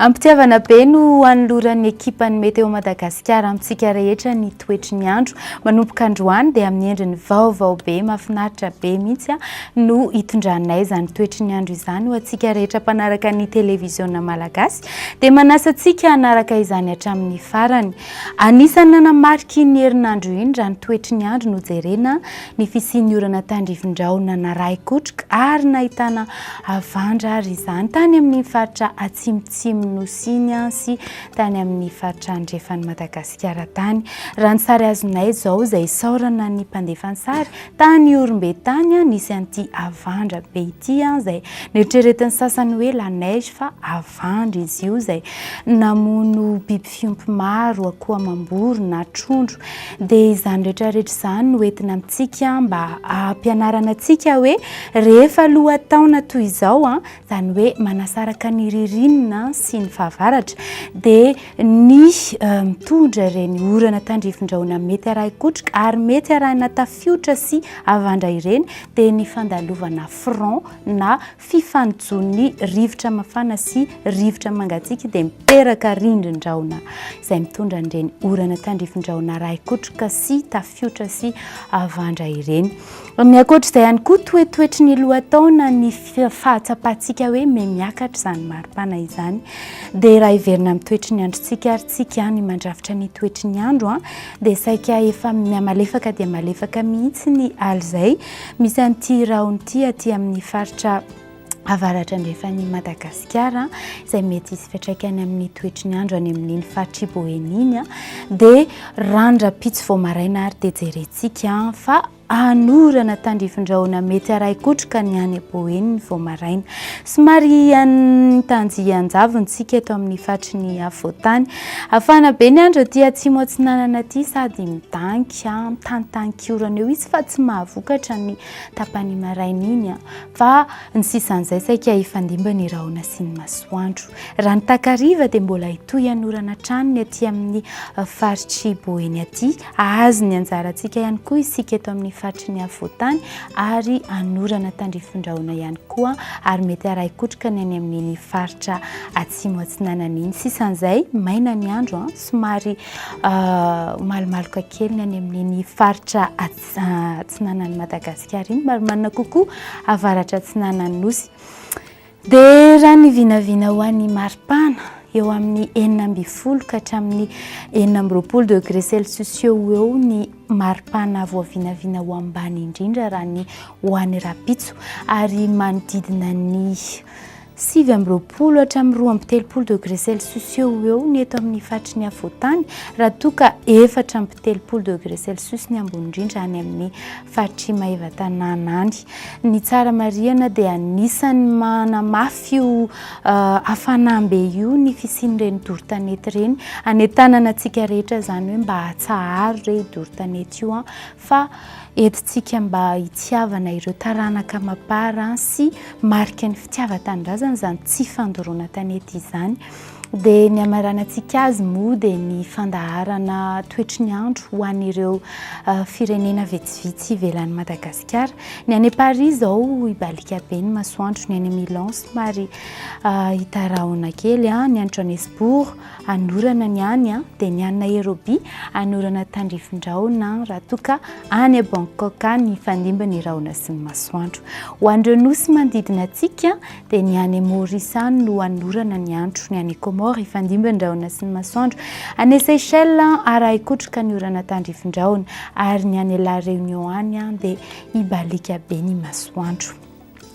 Ampitiavana be no anoloran'ny ekipan'ny Meteo Madagasikara amintsika rehetra ny toetry ny andro manomboka androany dia amin'ny endriny vaovao be mahafinaritra be mihitsy no hitondranay izany toetry ny andro izany ho antsika rehetra mpanaraka ny televiziona malagasy dia manasa antsika hanaraka izany hatramin'ny farany. Anisany nanamarika ny herinandro iny raha ny toetry ny andro no jerena ny fisian'ny orana tandrifin-drahona na Raikotroka ary nahitana avandra ary izany tany amin'ny faritra Atsimitsimo Nosiny sy tany amin'ny faritra andrefan'ny Madagasikara tany. Raha ny sary azonay izao izay saorana ny mpandefa sary tany Orombe tany nisy an'ity avandra be ity izay neritreretin'ny sasany hoe la neige fa avandra izy io izay namono biby fiompy maro akoho amam-boro na trondro dia izany rehetrarehetra izany no entina amintsika mba hampianarana antsika hoe rehefa lohataona toy izao izany hoe manasaraka ny ririnina sy ny fahavaratra dia ny mitondra ireny orana tandrifin-drahona mety Raikotroka ary mety arahina tafiotra sy avandra ireny dia ny fandalovana front na fifanjoan'ny rivotra mafana sy rivotra mangatsiaka dia miteraka rindrin-drahona izay mitondra ireny orana tandrifin-drahona Raikotroka sy tafiotra sy avandra ireny. Ny ankoatr'izay ihany koa toetoetry ny lohataona ny fahatsapantsika hoe miakatra izany maripana izany dia raha iverina amin'ny toetry ny androntsika ary tsika ny mandrafitra ny toetry ny andro dia saika efa malefaka dia malefaka mihitsy ny aly izay misy an'ity rahon'ity aty amin'ny faritra avaratra andrefan'ny Madagasikara izay mety hisy fiantraikany amin'ny toetry ny andro any amin'iny faritra Iboeny dia randra-pitso vao maraina ary dia jerentsika fa anorana tandrifin-drahona mety Raikotroka ny any Iboeny vao maraina. Somary tanjy anjavontsika eto amin'ny faritry ny afovoantany. Afana be ny andro aty atsimo atsinanana aty sady midanky mitantanky orana eo izy fa tsy mahavokatra ny tapany maraina iny fa ny sisan'izay saika hifandimba ny rahona sy ny masoandro. Raha ny takariva dia mbola hitohy anorana tranony aty amin'ny faritry Iboeny aty. Azo ny anjarantsika ihany koa isika eto amin'ny faritry ny afovoantany ary anorana tandrifin-drahona ihany koa ary mety Raikotroka ny any amin'ny faritra atsimo atsinanana iny. Sisan'izay maina ny andro somary malomaloka kely ny any amin'ny faritra atsinanan'ny Madagasikara iny marimanina kokoa avaratra atsinanan'ny Nosy. Dia raha ny vinavina ho an'ny maripana eo amin'ny 9 ka hatramin'ny 9 degré Celsius eo ny maripana voavinavina ho ambany indrindra raha ny ho an'ny rapitso ary manodidina ny 9 hatramin'ny 12 degré Celsius eo ny eto amin'ny faritry ny afovoantany raha toka 4 degré Celsius ny ambony indrindra any amin'ny faritry Mahevatanana any. Ny tsara marihana dia anisany manamafy io hafanambe io ny fisian'ireny doro-tanety ireny anetanana antsika rehetra izany hoe mba hatsahary re doro-tanety io fa entintsika mba hitiavana ireo taranaka mapara sy marika ny fitiavan-tanindrazana izany tsy fandoroana tanety izany. Dia ny amaranantsika azy moa dia ny fandaharana toetry ny andro ho an'ireo firenena vitsivitsy ivelan'ny Madagasikara. Ny any Paris izao ibalika be ny masoandro, ny any Milan somary hita rahona kely, ny any Johannesburg anorana ny any dia ny any Nairobi anorana tandrifin-drahona raha toka any Bangkok ny fandimba ny rahona sy ny masoandro. Ho an'ireo nosy manodidina antsika dia ny any Maurice no anorana ny andro, ny any Comore ifandimba ny rahona sy ny masoandro, any Seychelles Raikotroka ny orana tandrifin-drahona ary ny any La Réunion any dia ibalika be ny masoandro.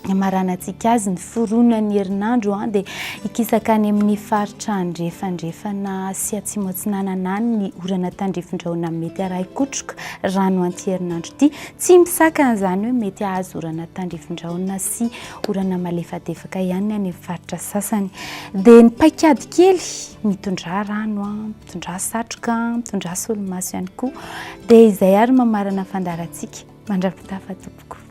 Amaranantsika azy ny foronan'ny herinandro dia ikisaka any amin'ny faritra andrefandrefana sy atsimo atsinanana any ny orana tandrifin-drahona mety Raikotroka rano anti-herinandro ity. Tsy misaka an'izany hoe mety ahazo orana tandrifin-drahona sy orana malefadefaka ihany any amin'ny faritra sasany. Dia ny paikady kely mitondra rano, mitondra satroka, mitondra solomaso ihany koa dia izay ary mamarana fandarantsika. Mandrapitafa tompoko.